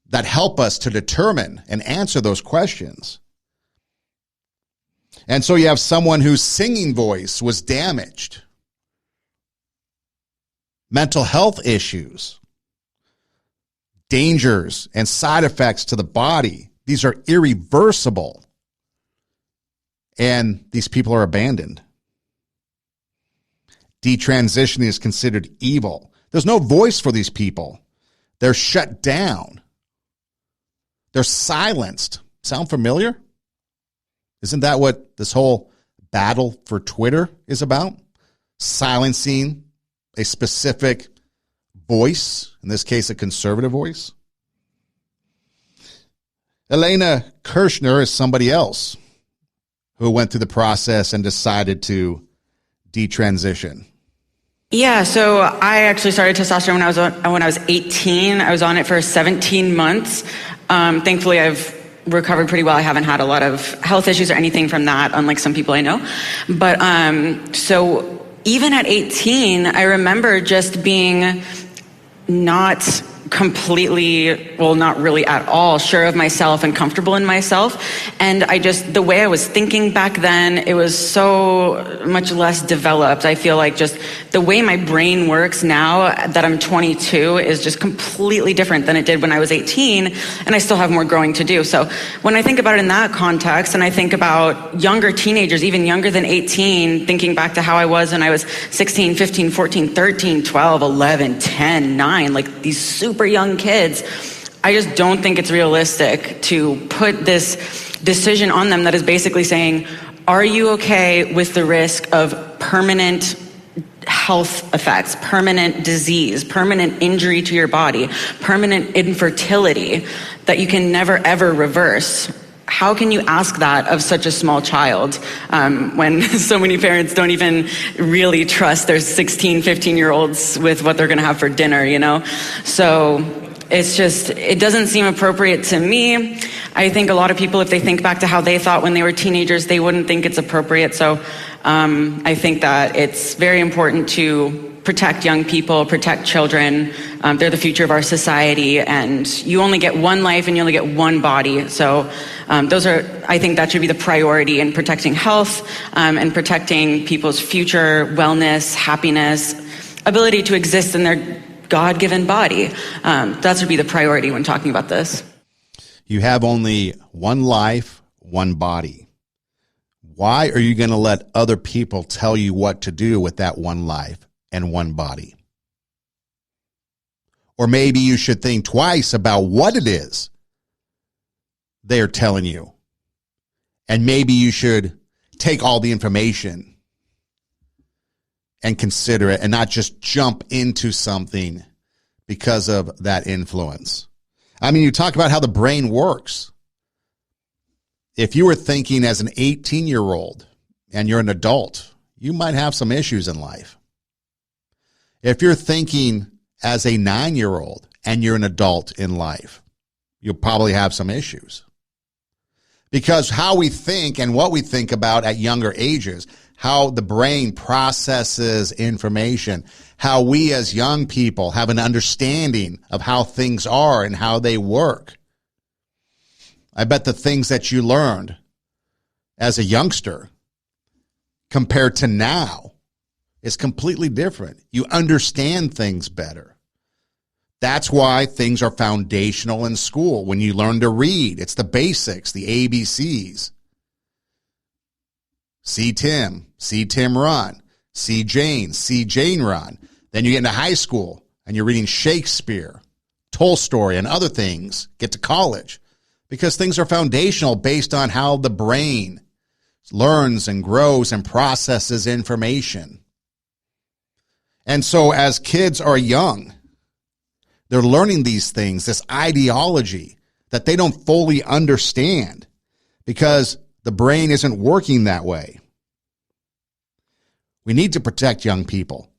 that help us to determine and answer those questions. And so you have someone whose singing voice was damaged. Mental health issues, dangers and side effects to the body. These are irreversible. And these people are abandoned. Detransitioning is considered evil. There's no voice for these people. They're shut down. They're silenced. Sound familiar? Isn't that what this whole battle for Twitter is about? Silencing a specific voice, in this case, a conservative voice. Elena Kirshner is somebody else who went through the process and decided to detransition. Yeah, so I actually started testosterone when I was 18. I was on it for 17 months. Thankfully, I've recovered pretty well. I haven't had a lot of health issues or anything from that, unlike some people I know. But so even at 18, I remember just being not completely, well, not really at all sure of myself and comfortable in myself. And the way I was thinking back then, it was so much less developed. I feel like just the way my brain works now that I'm 22 is just completely different than it did when I was 18. And I still have more growing to do. So when I think about it in that context, and I think about younger teenagers, even younger than 18, thinking back to how I was when I was 16, 15, 14, 13, 12, 11, 10, 9, like these super young kids, I just don't think it's realistic to put this decision on them that is basically saying, are you okay with the risk of permanent health effects, permanent disease, permanent injury to your body, permanent infertility that you can never ever reverse? How can you ask that of such a small child when so many parents don't even really trust their 16, 15-year-olds with what they're going to have for dinner, you know? So it doesn't seem appropriate to me. I think a lot of people, if they think back to how they thought when they were teenagers, they wouldn't think it's appropriate. So I think that it's very important to protect young people, protect children. They're the future of our society, and you only get one life and you only get one body. So I think that should be the priority in protecting health and protecting people's future wellness, happiness, ability to exist in their God-given body. That should be the priority when talking about this. You have only one life, one body. Why are you going to let other people tell you what to do with that one life and one body? Or maybe you should think twice about what it is they are telling you. And maybe you should take all the information and consider it and not just jump into something because of that influence. I mean, you talk about how the brain works. If you were thinking as an 18-year-old and you're an adult, you might have some issues in life. If you're thinking as a 9-year-old and you're an adult in life, you'll probably have some issues. Because how we think and what we think about at younger ages, how the brain processes information, how we as young people have an understanding of how things are and how they work. I bet the things that you learned as a youngster compared to now is completely different. You understand things better. That's why things are foundational in school. When you learn to read, it's the basics, the ABCs. See Tim run. See Jane run. Then you get into high school and you're reading Shakespeare, Tolstoy, and other things. Get to college because things are foundational based on how the brain learns and grows and processes information. And so as kids are young, they're learning these things, this ideology that they don't fully understand because the brain isn't working that way. We need to protect young people.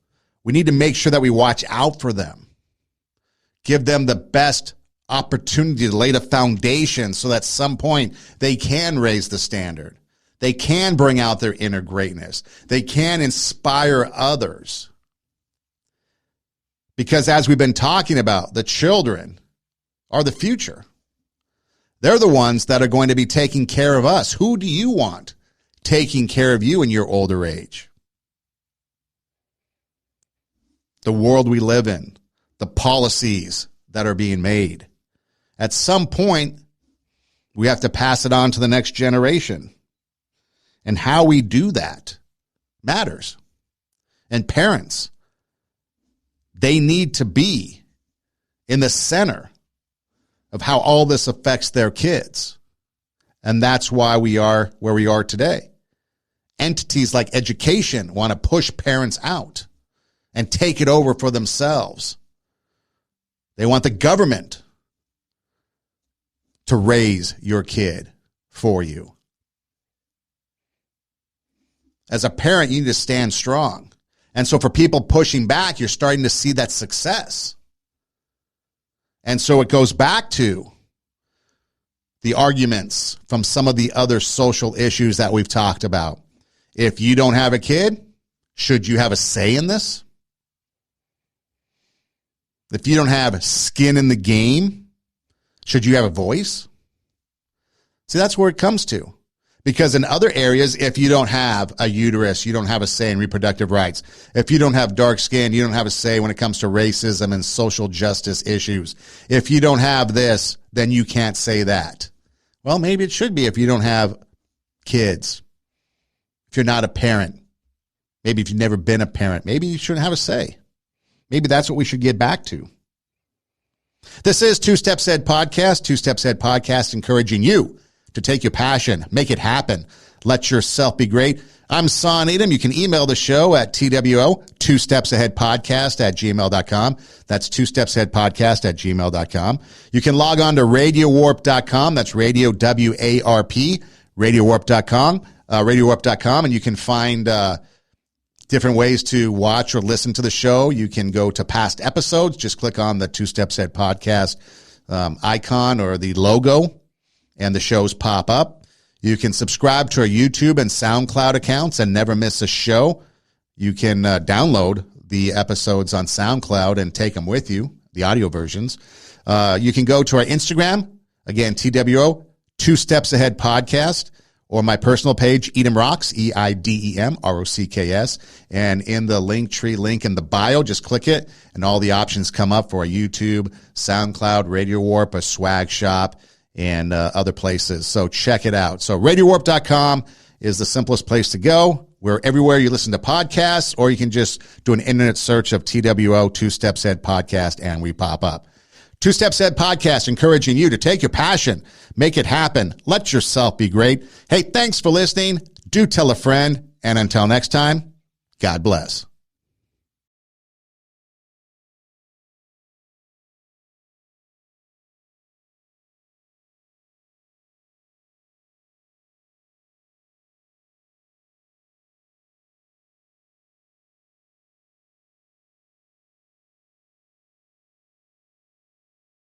We need to make sure that we watch out for them. Give them the best opportunity to lay the foundation so that at some point they can raise the standard. They can bring out their inner greatness. They can inspire others. Because as we've been talking about, the children are the future. They're the ones that are going to be taking care of us. Who do you want taking care of you in your older age? The world we live in, the policies that are being made. At some point, we have to pass it on to the next generation. And how we do that matters. And parents, they need to be in the center of how all this affects their kids. And that's why we are where we are today. Entities like education want to push parents out and take it over for themselves. They want the government to raise your kid for you. As a parent, you need to stand strong. And so for people pushing back, you're starting to see that success. And so it goes back to the arguments from some of the other social issues that we've talked about. If you don't have a kid, should you have a say in this? If you don't have skin in the game, should you have a voice? See, that's where it comes to. Because in other areas, if you don't have a uterus, you don't have a say in reproductive rights. If you don't have dark skin, you don't have a say when it comes to racism and social justice issues. If you don't have this, then you can't say that. Well, maybe it should be if you don't have kids. If you're not a parent. Maybe if you've never been a parent. Maybe you shouldn't have a say. Maybe that's what we should get back to. This is Two Steps Ahead Podcast. Two Steps Ahead Podcast encouraging you to take your passion, make it happen. Let yourself be great. I'm Son Edom. You can email the show at TWO, Two Steps Ahead Podcast at gmail.com. That's Two Steps Ahead Podcast at gmail.com. You can log on to radiowarp.com. That's radio, W-A-R-P, radiowarp.com, and you can find different ways to watch or listen to the show. You can go to past episodes. Just click on the Two Steps Ahead Podcast icon or the logo, and the shows pop up. You can subscribe to our YouTube and SoundCloud accounts and never miss a show. You can download the episodes on SoundCloud and take them with you, the audio versions. You can go to our Instagram, again, TWO, Two Steps Ahead Podcast, or my personal page, Edom Rocks, EIDEM, ROCKS. And in the Linktree link in the bio, just click it, and all the options come up for a YouTube, SoundCloud, Radio Warp, a swag shop, and other places. So check it out. So radiowarp.com is the simplest place to go. We're everywhere you listen to podcasts, or you can just do an internet search of TWO, Two Steps Ahead Podcast, and we pop up. Two Steps Ahead Podcast, encouraging you to take your passion, make it happen, let yourself be great. Hey, thanks for listening. Do tell a friend. And until next time, God bless.